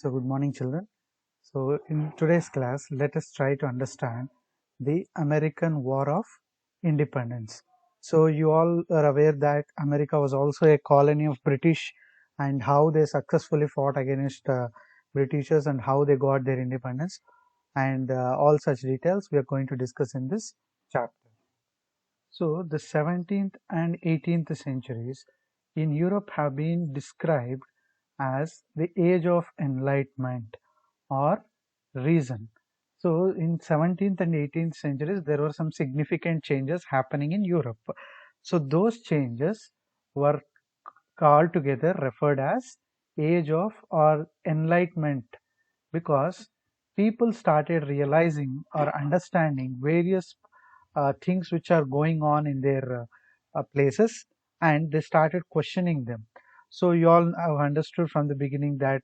So good morning children. So in today's class, let us try to understand the American War of Independence. So you all are aware that America was also a colony of British and how they successfully fought against Britishers and how they got their independence, and all such details we are going to discuss in this chapter. So the 17th and 18th centuries in Europe have been described as the age of enlightenment or reason. So in 17th and 18th centuries there were some significant changes happening in Europe. So those changes were altogether referred as age of or enlightenment, because people started realizing or understanding various things which are going on in their places, and they started questioning them. So you all have understood from the beginning that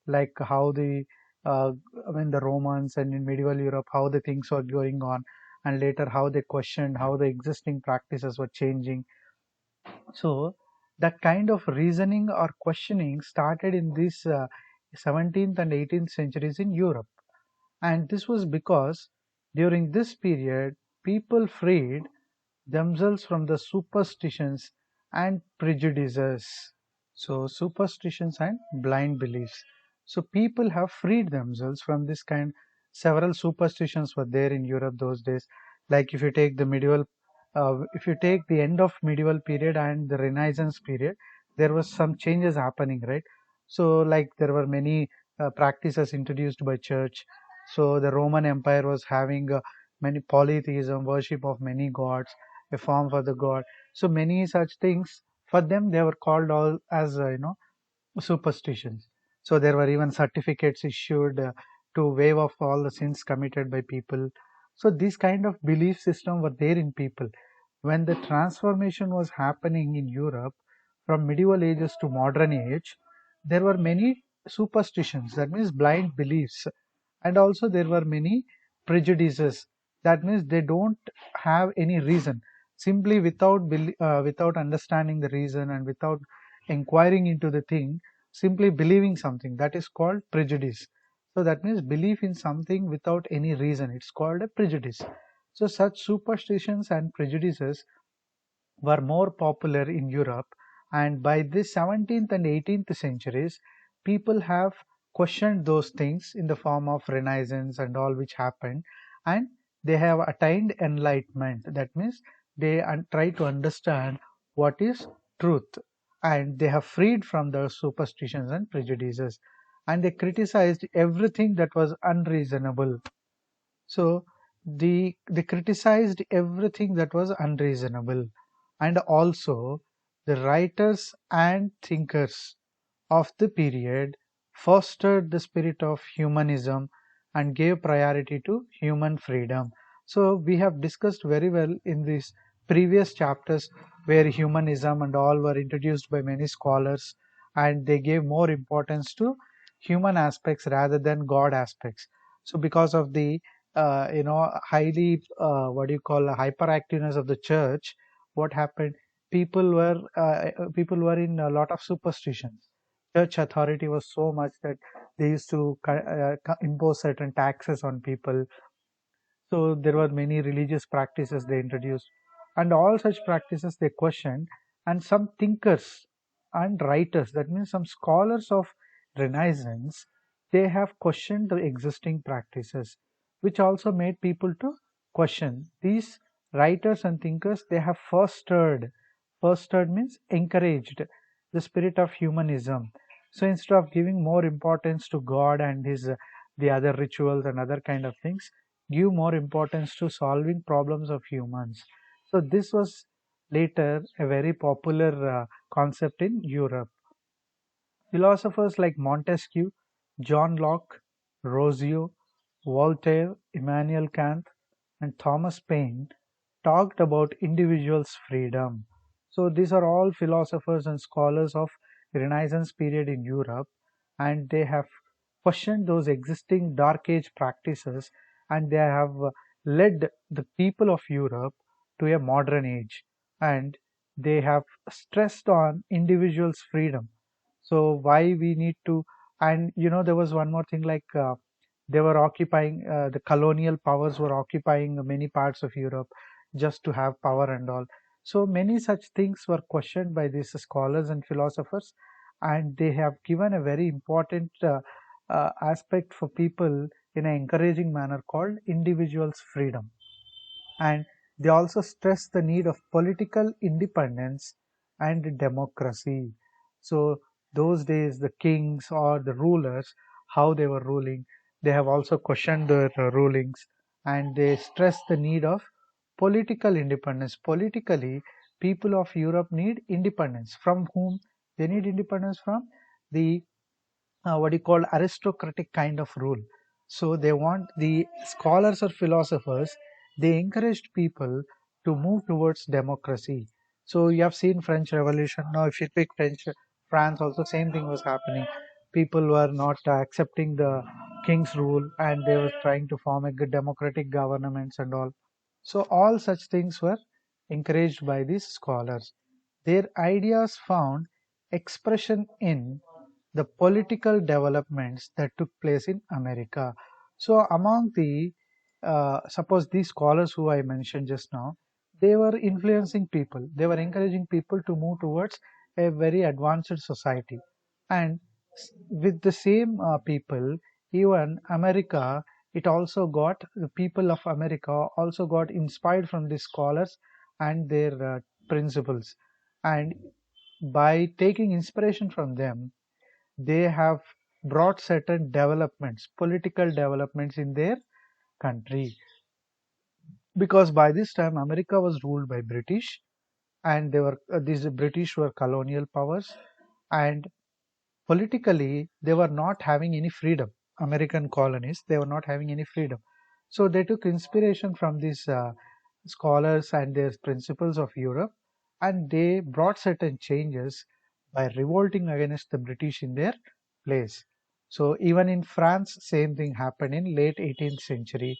like how the uh, when the Romans and in medieval Europe how the things were going on, and later how they questioned how the existing practices were changing. So that kind of reasoning or questioning started in this 17th and 18th centuries in Europe. And this was because during this period, people freed themselves from the superstitions and prejudices. So, superstitions and blind beliefs. So, people have freed themselves from this kind. Several superstitions were there in Europe those days. Like if you take the end of medieval period and the Renaissance period, there was some changes happening, right? So, like there were many practices introduced by church. So, the Roman Empire was having many polytheism, worship of many gods, a form for the god. So many such things, for them they were called all as superstitions. So there were even certificates issued to waive off all the sins committed by people. So this kind of belief system were there in people. When the transformation was happening in Europe from medieval ages to modern age, there were many superstitions, that means blind beliefs, and also there were many prejudices, that means they don't have any reason, simply without understanding the reason and without inquiring into the thing, simply believing something, that is called prejudice. So that means belief in something without any reason, it's called a prejudice. So such superstitions and prejudices were more popular in Europe, and by the 17th and 18th centuries, people have questioned those things in the form of Renaissance and all which happened, and they have attained enlightenment. That means they try to understand what is truth, and they have freed from the superstitions and prejudices, and they criticized everything that was unreasonable. So they criticized everything that was unreasonable, and also the writers and thinkers of the period fostered the spirit of humanism and gave priority to human freedom. So we have discussed very well in these previous chapters where humanism and all were introduced by many scholars, and they gave more importance to human aspects rather than God aspects. So because of the highly what do you call hyperactiveness of the church, what happened, people were in a lot of superstitions. Church authority was so much that they used to impose certain taxes on people. So there were many religious practices they introduced, and all such practices they questioned. And some thinkers and writers, that means some scholars of Renaissance, they have questioned the existing practices, which also made people to question. These writers and thinkers, they have fostered means encouraged the spirit of humanism. So instead of giving more importance to God and his the other rituals and other kind of things, give more importance to solving problems of humans. So this was later a very popular concept in Europe. Philosophers like Montesquieu, John Locke, Rousseau, Voltaire, Immanuel Kant, and Thomas Paine talked about individuals' freedom. So these are all philosophers and scholars of Renaissance period in Europe, and they have questioned those existing Dark Age practices, and they have led the people of Europe to a modern age, and they have stressed on individuals' freedom. So why we need to And there was one more thing, like they were occupying, the colonial powers were occupying many parts of Europe just to have power and all. So many such things were questioned by these scholars and philosophers, and they have given a very important aspect for people in an encouraging manner called individual's freedom. And they also stress the need of political independence and democracy. So those days, the kings or the rulers, how they were ruling, they have also questioned their rulings, and they stress the need of political independence. Politically, people of Europe need independence. From whom they need independence? From the what you call aristocratic kind of rule. So they want, the scholars or philosophers, they encouraged people to move towards democracy. So you have seen French Revolution. Now if you pick France also, same thing was happening. People were not accepting the king's rule, and they were trying to form a good democratic governments and all. So all such things were encouraged by these scholars. Their ideas found expression in the political developments that took place in America. So among the, suppose these scholars who I mentioned just now, they were influencing people. They were encouraging people to move towards a very advanced society. And with the same people, even America, it also got, the people of America also got inspired from these scholars and their principles. And by taking inspiration from them, they have brought certain developments, political developments in their country. Because by this time America was ruled by British, and they were these British were colonial powers, and politically they were not having any freedom. American colonies, they were not having any freedom. So they took inspiration from these scholars and their principles of Europe, and they brought certain changes by revolting against the British in their place. So even in France, same thing happened in late 18th century,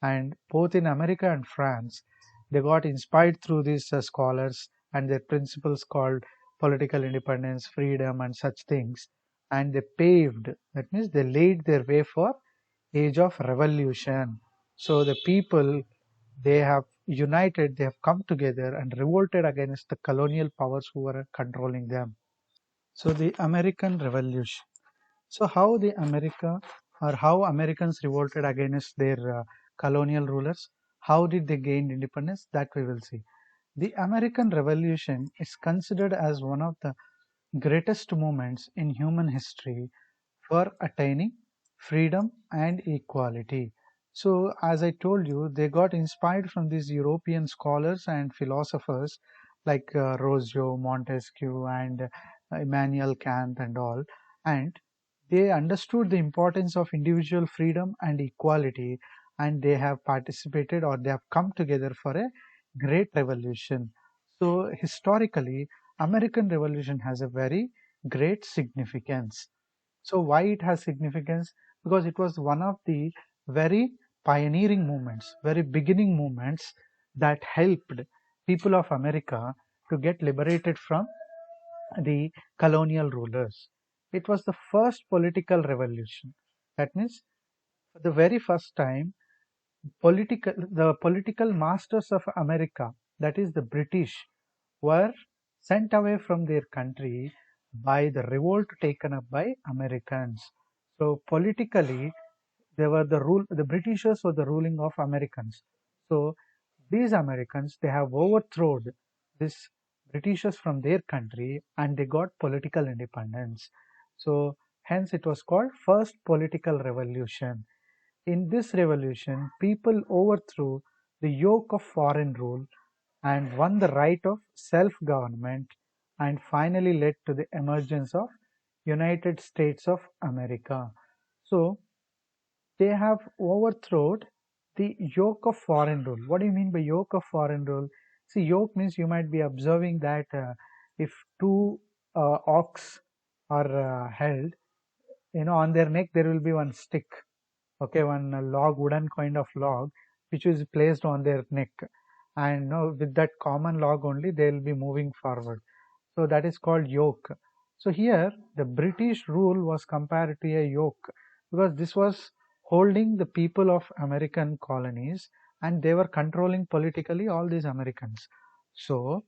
and both in America and France, they got inspired through these scholars and their principles called political independence, freedom, and such things, and they paved. That means they laid their way for age of revolution. So the people, they have united, they have come together and revolted against the colonial powers who were controlling them. So the American Revolution. So how Americans revolted against their colonial rulers? How did they gain independence? That we will see. The American Revolution is considered as one of the greatest moments in human history for attaining freedom and equality. So, as I told you, they got inspired from these European scholars and philosophers like Rousseau, Montesquieu, and Immanuel Kant, and all. And they understood the importance of individual freedom and equality, and they have participated, or they have come together for a great revolution. So, historically, American Revolution has a very great significance. So why it has significance? Because it was one of the very pioneering movements, very beginning movements that helped people of America to get liberated from the colonial rulers. It was the first political revolution. That means for the very first time, the political masters of America, that is the British, were sent away from their country by the revolt taken up by Americans. So politically, the Britishers were the ruling of Americans. So these Americans, they have overthrown these Britishers from their country, and they got political independence. So hence it was called first political revolution. In this revolution, people overthrew the yoke of foreign rule and won the right of self-government, and finally led to the emergence of United States of America. So they have overthrown the yoke of foreign rule. What do you mean by yoke of foreign rule? See, yoke means, you might be observing that if two ox are held, on their neck there will be one stick, okay, one log, wooden kind of log, which is placed on their neck, and with that common log only they will be moving forward. So that is called yoke. So here the British rule was compared to a yoke, because this was holding the people of American colonies, and they were controlling politically all these Americans. So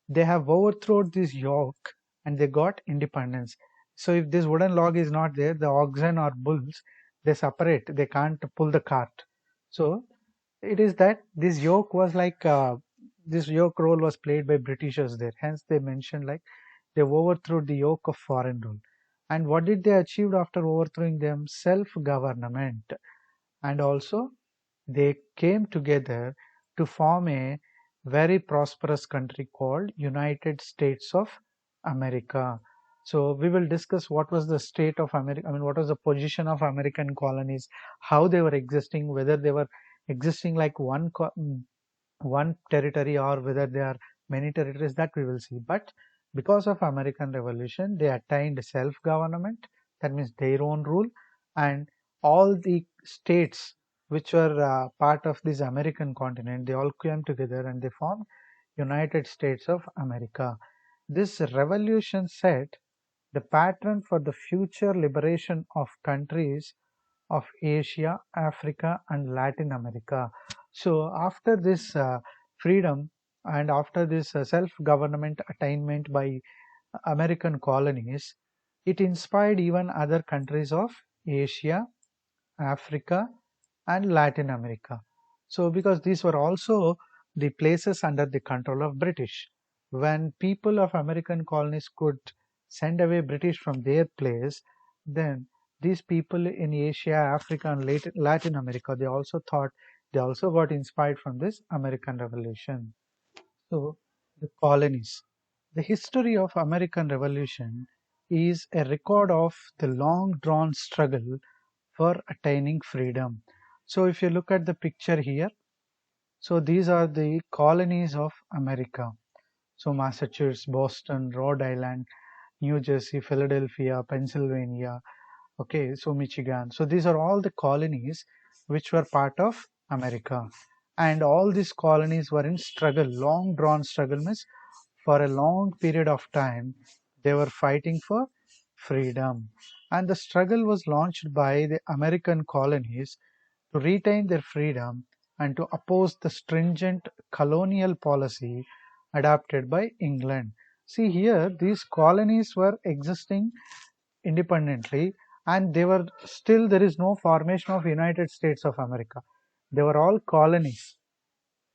they have overthrown this yoke and they got independence. So if this wooden log is not there, the oxen or bulls, they separate, they can't pull the cart. So it is that this yoke was like this yoke role was played by Britishers there. Hence they mentioned like they overthrew the yoke of foreign rule. And what did they achieve after overthrowing them? Self-government. And also they came together to form a very prosperous country called United States of America. So we will discuss what was the state of America, I mean what was the position of American colonies, how they were existing, whether they were existing like one territory or whether there are many territories, that we will see. But because of American Revolution, they attained self-government, that means their own rule, and all the states which were part of this American continent, they all came together and they formed United States of America. This revolution set the pattern for the future liberation of countries of Asia, Africa, and Latin America. So after this freedom and after this self-government attainment by American colonies, it inspired even other countries of Asia, Africa, and Latin America. So because these were also the places under the control of British. When people of American colonies could send away British from their place, then these people in Asia, Africa, and Latin America, they also thought, they also got inspired from this American Revolution. So the colonies. The history of American Revolution is a record of the long drawn struggle for attaining freedom. So if you look at the picture here, so these are the colonies of America. So Massachusetts, Boston, Rhode Island, New Jersey, Philadelphia, Pennsylvania, okay, so Michigan. So these are all the colonies which were part of America. And all these colonies were in struggle, long drawn struggle, means for a long period of time they were fighting for freedom. And the struggle was launched by the American colonies to retain their freedom and to oppose the stringent colonial policy adopted by England. See here, these colonies were existing independently, and they were still, there is no formation of United States of America. They were all colonies.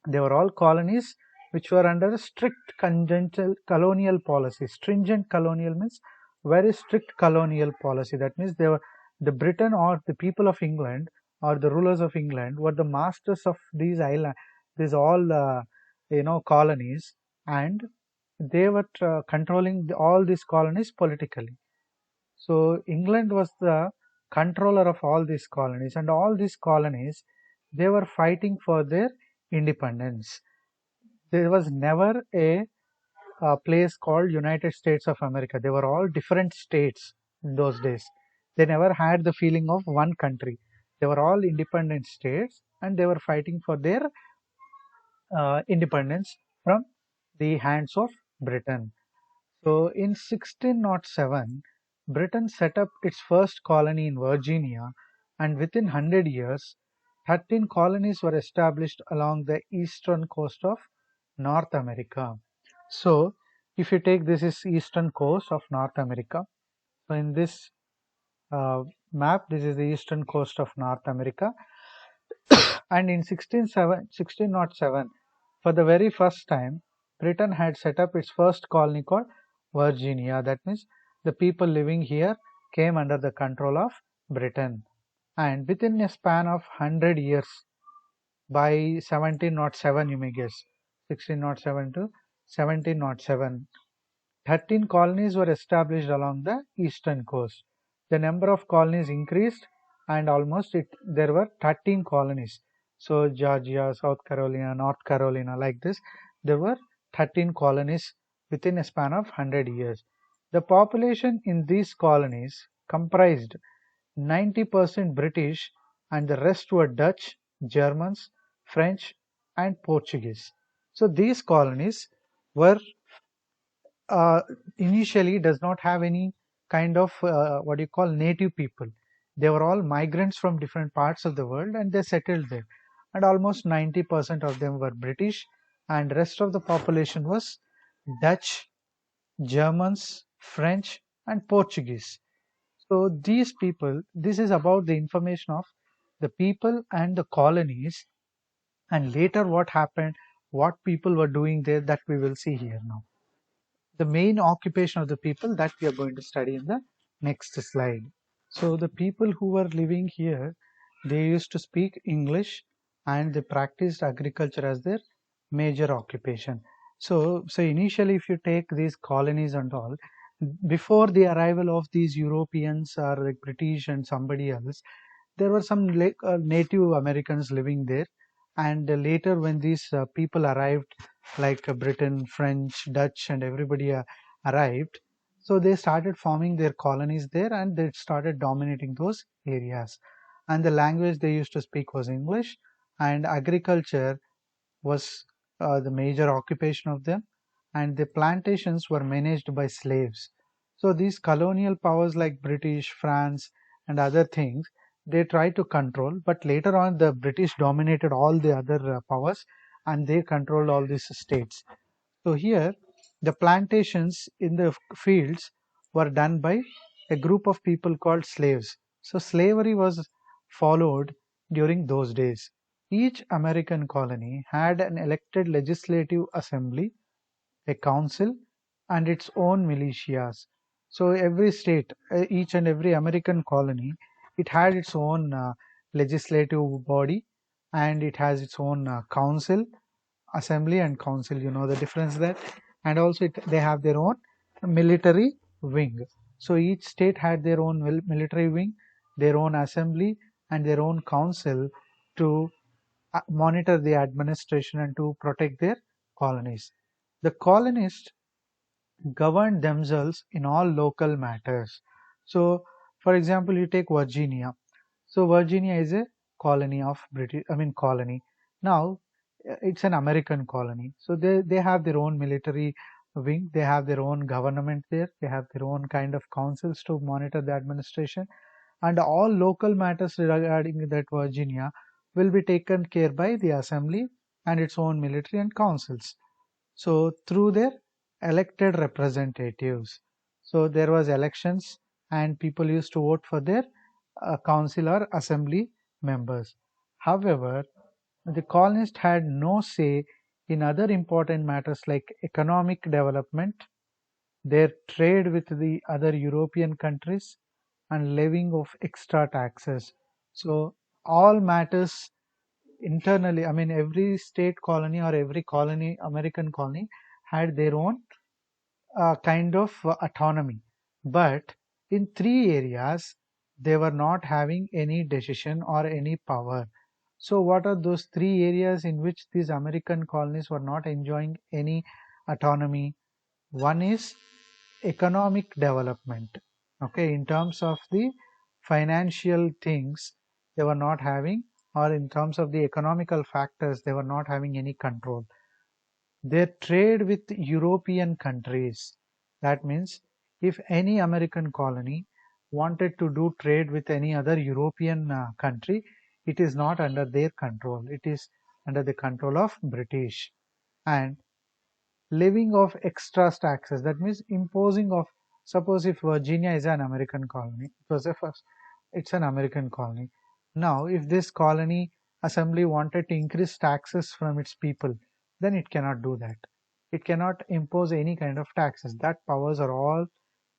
They were all colonies which were under strict congenital colonial policy. Stringent colonial means very strict colonial policy. That means they were the Britain or the people of England or the rulers of England were the masters of these islands, these all colonies, and they were controlling all these colonies politically. So England was the controller of all these colonies, and all these colonies, they were fighting for their independence. There was never a place called United States of America. They were all different states in those days. They never had the feeling of one country. They were all independent states, and they were fighting for their independence from the hands of Britain. So in 1607, Britain set up its first colony in Virginia, and within 100 years, 13 colonies were established along the eastern coast of North America. So if you take, this is eastern coast of North America. So in this map, this is the eastern coast of North America. And in 1607, for the very first time, Britain had set up its first colony called Virginia. That means the people living here came under the control of Britain. And within a span of 100 years, by 1707, you may guess, 1607 to 1707, 13 colonies were established along the eastern coast. The number of colonies increased, and there were 13 colonies. So Georgia, South Carolina, North Carolina, like this, there were 13 colonies within a span of 100 years. The population in these colonies comprised 90% British, and the rest were Dutch, Germans, French, and Portuguese. So these colonies were uh, initially does not have any kind of what you call native people. They were all migrants from different parts of the world and they settled there. And almost 90% of them were British, and rest of the population was Dutch, Germans, French, and Portuguese. So these people, this is about the information of the people and the colonies, and later what happened, what people were doing there, that we will see here now. The main occupation of the people that we are going to study in the next slide. So the people who were living here, they used to speak English and they practiced agriculture as their major occupation. So initially, if you take these colonies and all, before the arrival of these Europeans or like British and somebody else, there were some Native Americans living there. And later, when these people arrived, like Britain, French, Dutch, and everybody arrived, so they started forming their colonies there and they started dominating those areas. And the language they used to speak was English, and agriculture was the major occupation of them, and the plantations were managed by slaves. So these colonial powers like British, France, and other things, they tried to control, but later on the British dominated all the other powers and they controlled all these states. So here, the plantations in the fields were done by a group of people called slaves. So slavery was followed during those days. Each American colony had an elected legislative assembly, a council, and its own militias. So every state, each and every American colony, it had its own legislative body, and it has its own council, assembly and council, you know the difference there. And also they have their own military wing. So each state had their own military wing, their own assembly, and their own council to monitor the administration and to protect their colonies. The colonists governed themselves in all local matters. So for example, you take Virginia. So Virginia is a colony of British, I mean colony. Now it's an American colony. So they have their own military wing, they have their own government there, they have their own kind of councils to monitor the administration, and all local matters regarding that Virginia will be taken care by the assembly and its own military and councils. So through their elected representatives. So there was elections and people used to vote for their council or assembly members. However, the colonists had no say in other important matters like economic development, their trade with the other European countries, and levying of extra taxes. So all matters internally, I mean every state colony or every colony, American colony, had their own kind of autonomy. But in three areas, they were not having any decision or any power. So, what are those three areas in which these American colonies were not enjoying any autonomy? One is economic development. Okay, in terms of the financial things, they were not having, or in terms of the economical factors, they were not having any control. Their trade with European countries. That means if any American colony wanted to do trade with any other European country, it is not under their control. It is under the control of British. And levying of extra taxes. That means imposing of, suppose if Virginia is an American colony, it was a first, it's an American colony. Now, if this colony assembly wanted to increase taxes from its people, then it cannot do that. It cannot impose any kind of taxes. That powers are all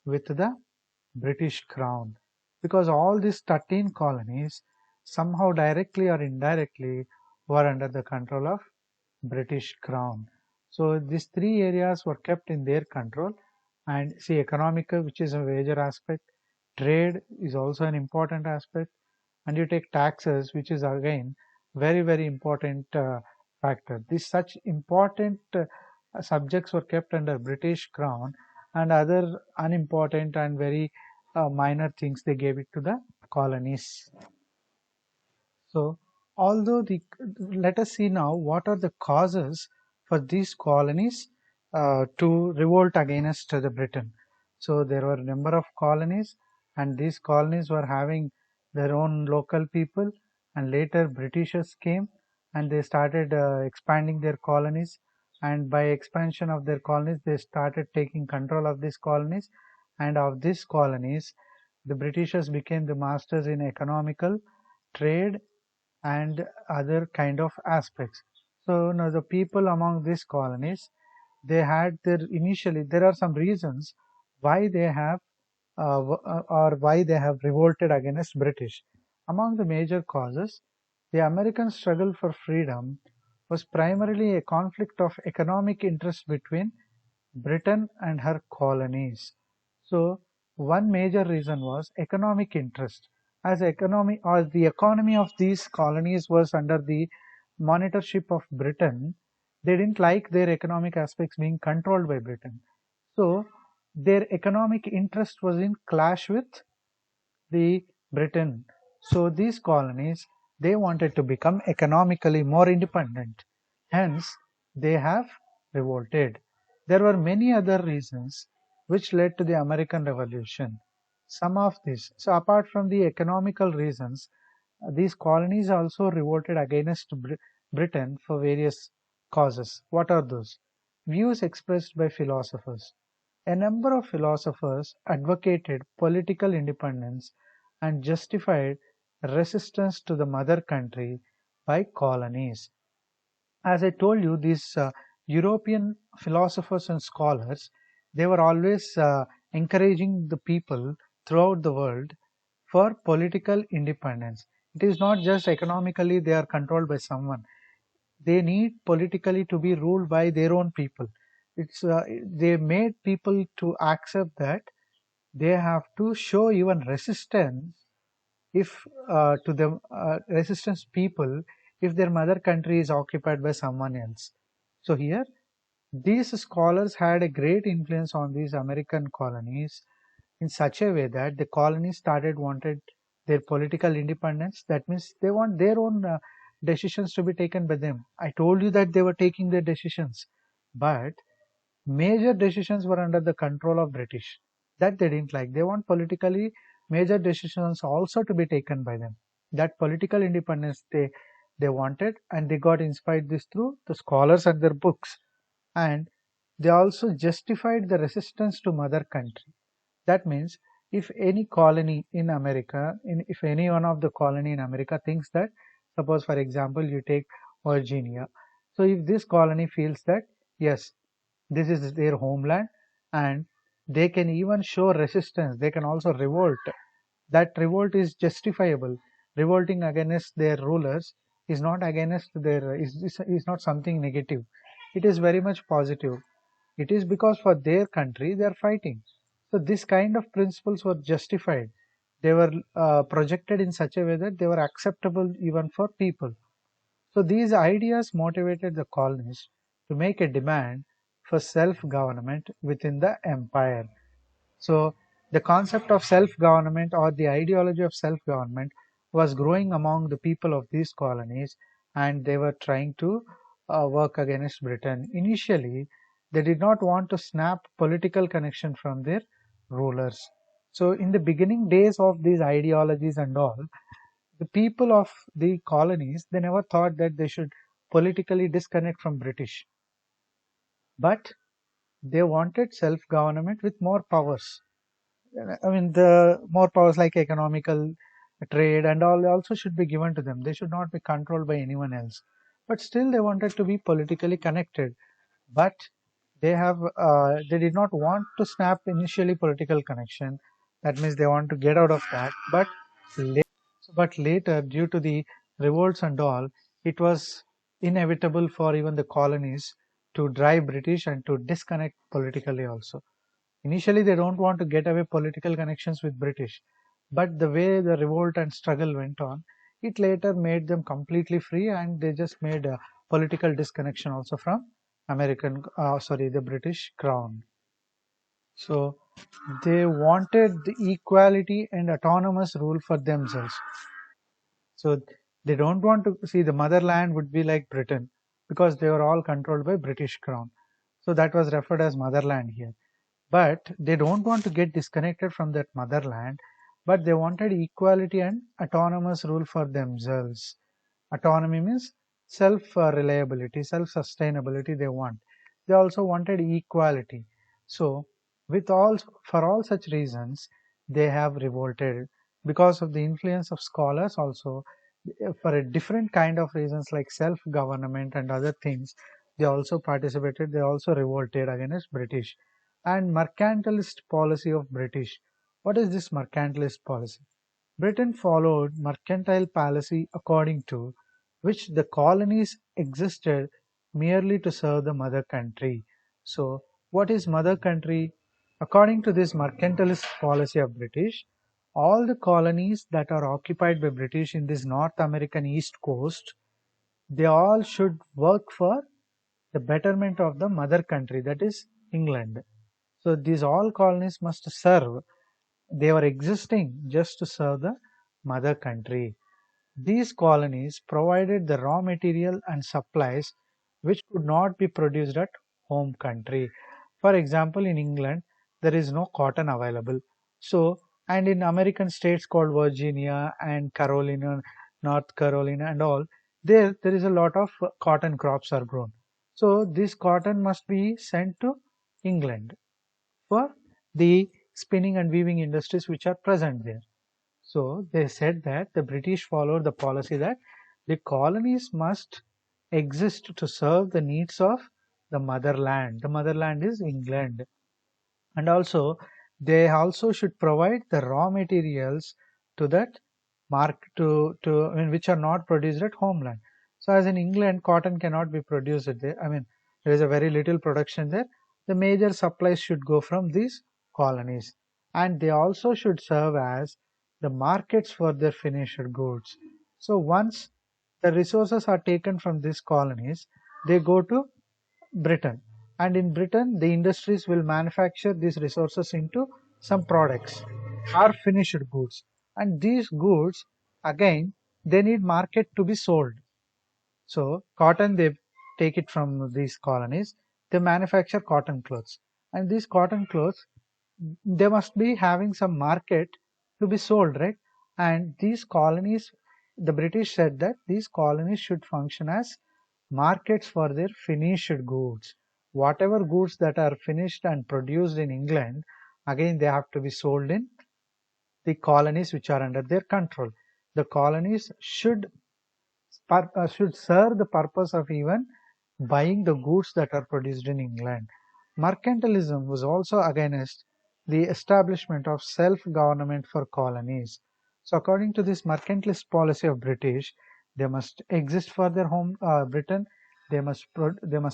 with the British Crown, because all these 13 colonies somehow directly or indirectly were under the control of British Crown. So these three areas were kept in their control. And see, economic, which is a major aspect, trade is also an important aspect, and you take taxes, which is again very important factor. These such important subjects were kept under British Crown, and other unimportant and very minor things they gave it to the colonies. So although let us see now what are the causes for these colonies to revolt against the Britain. So there were a number of colonies, and these colonies were having their own local people, and later Britishers came and they started expanding their colonies, and by expansion of their colonies they started taking control of these colonies, and of these colonies the Britishers became the masters in economical, trade, and other kind of aspects. So now the people among these colonies, they had their initially there are some reasons why they have or why they have revolted against British. Among the major causes, the American struggle for freedom was primarily a conflict of economic interest between Britain and her colonies. So one major reason was economic interest. As economy or the economy of these colonies was under the monitorship of Britain, they didn't like their economic aspects being controlled by Britain. So their economic interest was in clash with the Britain. So these colonies, they wanted to become economically more independent. Hence, they have revolted. There were many other reasons which led to the American Revolution. Some of these, so apart from the economical reasons, these colonies also revolted against Britain for various causes. What are those? Views expressed by philosophers. A number of philosophers advocated political independence and justified resistance to the mother country by colonies. As I told you, these European philosophers and scholars, they were always encouraging the people throughout the world for political independence. It is not just economically they are controlled by someone. They need politically to be ruled by their own people. It's they made people to accept that they have to show even resistance if to the resistance people if their mother country is occupied by someone else. So here these scholars had a great influence on these American colonies in such a way that the colonies started wanted their political independence. That means they want their own decisions to be taken by them. I told you that they were taking their decisions, but major decisions were under the control of British. That they didn't like. They want politically major decisions also to be taken by them. That political independence they wanted, and they got inspired this through the scholars and their books. And they also justified the resistance to mother country. That means if any colony in America, if any one of the colony in America thinks that, suppose for example you take Virginia, so if this colony feels that yes, this is their homeland and they can even show resistance, they can also revolt. That revolt is justifiable. Revolting against their rulers is not against their is not something negative. It is very much positive. It is because for their country they are fighting. So this kind of principles were justified. They were projected in such a way that they were acceptable even for people. So these ideas motivated the colonists to make a demand for self-government within the empire. So the concept of self-government or the ideology of self-government was growing among the people of these colonies, and they were trying to work against Britain. Initially, they did not want to snap political connection from their rulers. So in the beginning days of these ideologies and all, the people of the colonies, they never thought that they should politically disconnect from British, but they wanted self-government with more powers. I mean, the more powers like economical, trade, and all also should be given to them. They should not be controlled by anyone else. But still, they wanted to be politically connected. But they did not want to snap initially political connection. That means they want to get out of that. But later, due to the revolts and all, it was inevitable for even the colonies to drive British and to disconnect politically also. Initially, they don't want to get away political connections with British, but the way the revolt and struggle went on, it later made them completely free, and they just made a political disconnection also from the British Crown. So they wanted the equality and autonomous rule for themselves. So they don't want to see the motherland would be like Britain because they were all controlled by British Crown. So that was referred as motherland here. But they don't want to get disconnected from that motherland, but they wanted equality and autonomous rule for themselves. Autonomy means self reliability, self sustainability they want. They also wanted equality. So, with all for all such reasons, they have revolted because of the influence of scholars also, for a different kind of reasons like self government and other things. They also participated, they also revolted against British. And mercantilist policy of British. What is this mercantilist policy? Britain followed mercantile policy according to which the colonies existed merely to serve the mother country. So, what is mother country? According to this mercantilist policy of British, all the colonies that are occupied by British in this North American East Coast, they all should work for the betterment of the mother country, that is England. So these all colonies must serve, they were existing just to serve the mother country. These colonies provided the raw material and supplies which could not be produced at home country. For example, in England, there is no cotton available. So, and in American states called Virginia and Carolina, North Carolina and all, there is a lot of cotton crops are grown. So, this cotton must be sent to England for the spinning and weaving industries which are present there. So they said that the British followed the policy that the colonies must exist to serve the needs of the motherland. The motherland is England. And also they also should provide the raw materials to that I mean, which are not produced at homeland. So as in England, cotton cannot be produced there. I mean, there is a very little production there. The major supplies should go from these colonies, and they also should serve as the markets for their finished goods. So once the resources are taken from these colonies, they go to Britain. And in Britain, the industries will manufacture these resources into some products or finished goods. And these goods, again, they need market to be sold. So cotton, they take it from these colonies. They manufacture cotton clothes. And these cotton clothes, they must be having some market to be sold, right? And these colonies, the British said that these colonies should function as markets for their finished goods. Whatever goods that are finished and produced in England, again they have to be sold in the colonies which are under their control. The colonies should serve the purpose of even buying the goods that are produced in England. Mercantilism was also against the establishment of self-government for colonies. So according to this mercantilist policy of British, they must exist for their home Britain. They must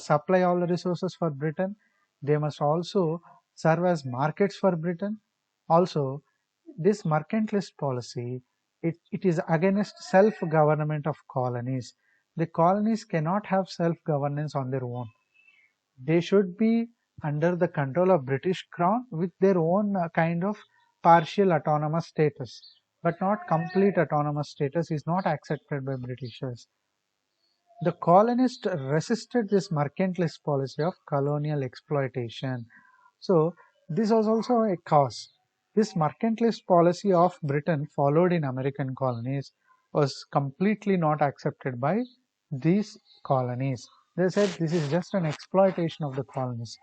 supply all the resources for Britain. They must also serve as markets for Britain. Also, this mercantilist policy, it is against self-government of colonies. The colonies cannot have self-governance on their own. They should be under the control of British Crown with their own kind of partial autonomous status, but not complete autonomous status is not accepted by Britishers. The colonists resisted this mercantilist policy of colonial exploitation. So this was also a cause. This mercantilist policy of Britain followed in American colonies was completely not accepted by these colonies. They said this is just an exploitation of the colonies.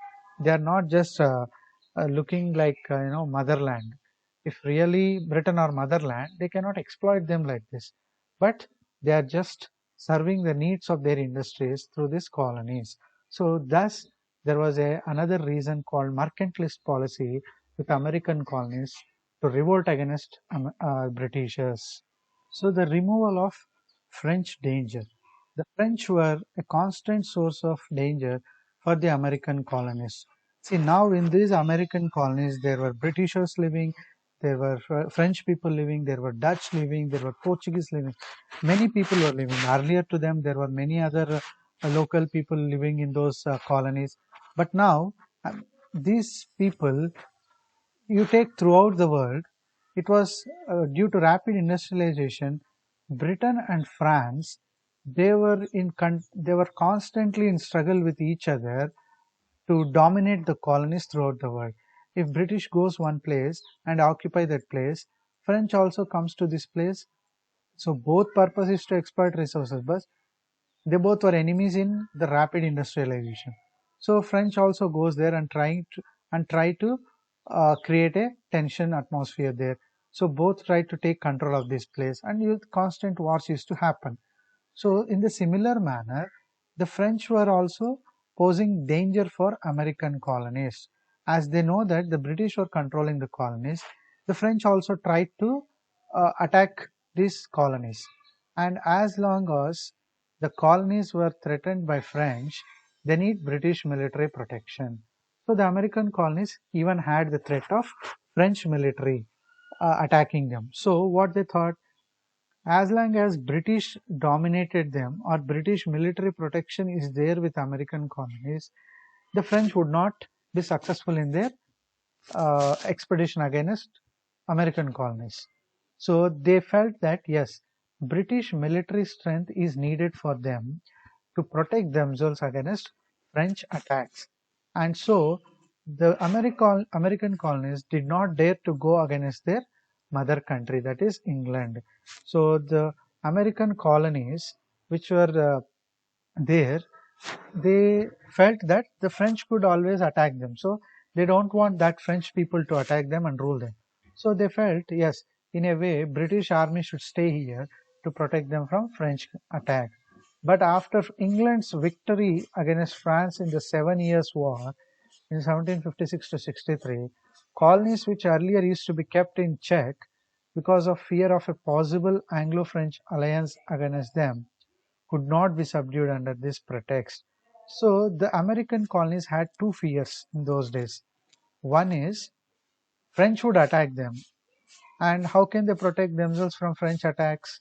They are not just looking like motherland. If really Britain or motherland, they cannot exploit them like this. But they are just serving the needs of their industries through these colonies. So thus there was another reason called mercantilist policy with American colonies to revolt against Britishers. So the removal of French danger. The French were a constant source of danger for the American colonists. See, now in these American colonies, there were Britishers living, there were French people living, there were Dutch living, there were Portuguese living. Many people were living. Earlier to them, there were many other local people living in those colonies. But now, these people you take throughout the world, it was due to rapid industrialization, Britain and France, they were constantly in struggle with each other to dominate the colonies throughout the world. If British goes one place and occupy that place, French also comes to this place. So both purpose is to exploit resources, but they both were enemies in the rapid industrialization. So French also goes there and try to create a tension atmosphere there. So both try to take control of this place, and constant wars used to happen. So in the similar manner, the French were also posing danger for American colonists. As they know that the British were controlling the colonies, the French also tried to attack these colonies. And as long as the colonies were threatened by French, they need British military protection. So the American colonies even had the threat of French military attacking them. So what they thought, as long as British dominated them or British military protection is there with American colonies, the French would not be successful in their expedition against American colonies. So they felt that yes, British military strength is needed for them to protect themselves against French attacks. And so the American colonies did not dare to go against their mother country, that is England. So the American colonies which were there, they felt that the French could always attack them. So they don't want that French people to attack them and rule them. So they felt, yes, in a way, British army should stay here to protect them from French attack. But after England's victory against France in the 7 Years' War in 1756 to 63, colonies which earlier used to be kept in check because of fear of a possible Anglo-French alliance against them could not be subdued under this pretext. So the American colonies had two fears in those days. One is French would attack them. And how can they protect themselves from French attacks?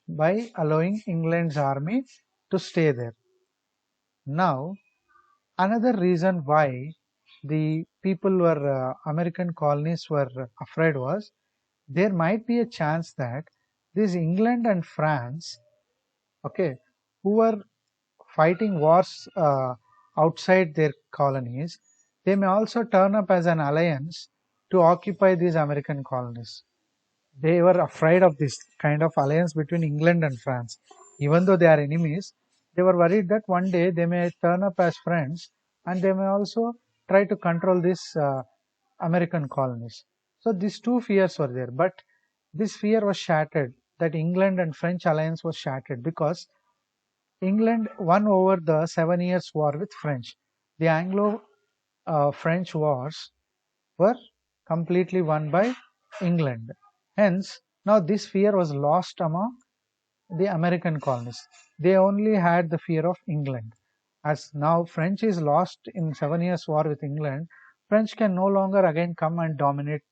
By allowing England's army to stay there. Now, another reason why the people were American colonies were afraid was there might be a chance that this England and France, okay, who were fighting wars outside their colonies, they may also turn up as an alliance to occupy these American colonies. They were afraid of this kind of alliance between England and France. Even though they are enemies, they were worried that one day they may turn up as friends and they may also try to control these American colonies. So these two fears were there, but this fear was shattered. That England and French alliance was shattered because England won over the 7 Years' War with French. The Anglo-French wars were completely won by England. Hence, now this fear was lost among the American colonies. They only had the fear of England. As now French is lost in 7 Years' War with England, French can no longer again come and dominate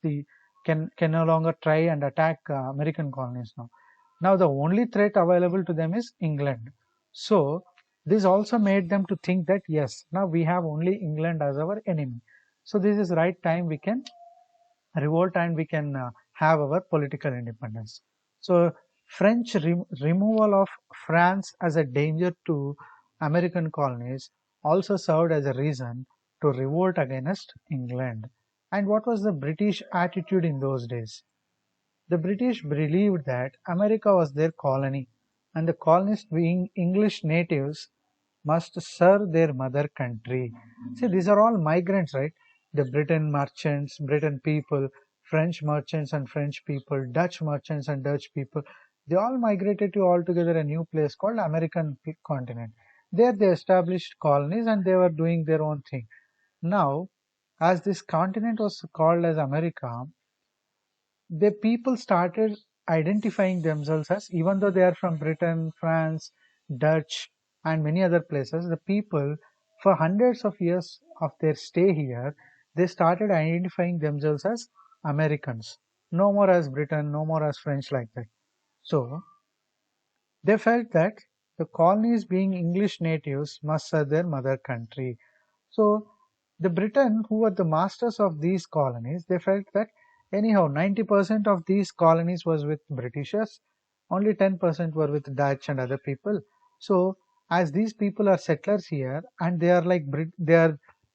can no longer try and attack American colonies now. Now the only threat available to them is England. So this also made them to think that yes, now we have only England as our enemy. So this is right time we can revolt and we can have our political independence. So French removal of France as a danger to American colonies also served as a reason to revolt against England. And what was the British attitude in those days? The British believed that America was their colony and the colonists, being English natives, must serve their mother country. See, these are all migrants, right? The Britain merchants, Britain people, French merchants and French people, Dutch merchants and Dutch people, they all migrated to altogether a new place called American continent. There they established colonies and they were doing their own thing. Now, as this continent was called as America, the people started identifying themselves as, even though they are from Britain, France, Dutch, and many other places, the people for hundreds of years of their stay here, they started identifying themselves as Americans, no more as Britain, no more as French like that. So they felt that the colonies, being English natives, must serve their mother country. So the Britain, who were the masters of these colonies, they felt that anyhow 90% of these colonies was with Britishers, only 10% were with Dutch and other people. So as these people are settlers here and they are like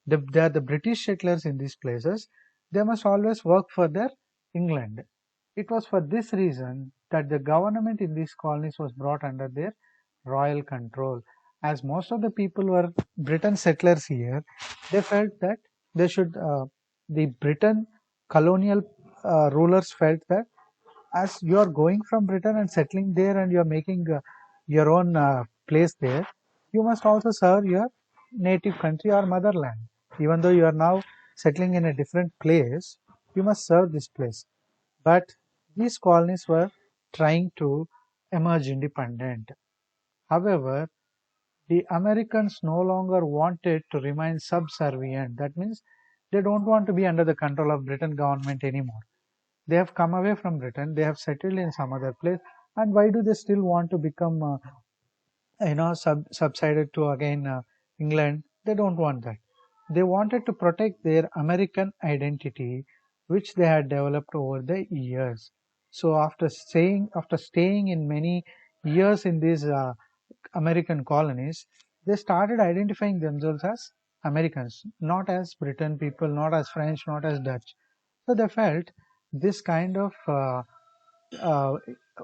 they are the British settlers in these places. They must always work for their England. It was for this reason that the government in these colonies was brought under their royal control. As most of the people were Britain settlers here, they felt that they should, the Britain colonial rulers felt that as you are going from Britain and settling there and you are making your own place there, you must also serve your native country or motherland. Even though you are now settling in a different place, you must serve this place. But these colonies were trying to emerge independent. However, the Americans no longer wanted to remain subservient. That means they don't want to be under the control of Britain government anymore. They have come away from Britain, they have settled in some other place, and why do they still want to become subsided to again England? They don't want that. They wanted to protect their American identity, which they had developed over the years. So after staying in many years in these American colonies, they started identifying themselves as Americans, not as Britain people, not as French, not as Dutch. So they felt this kind of uh,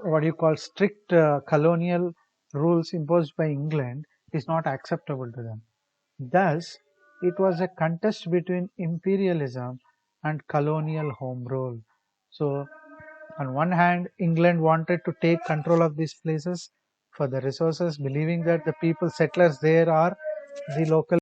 what you call strict colonial rules imposed by England is not acceptable to them. Thus, it was a contest between imperialism and colonial home rule. So, on one hand, England wanted to take control of these places for the resources, believing that the people settlers there are the local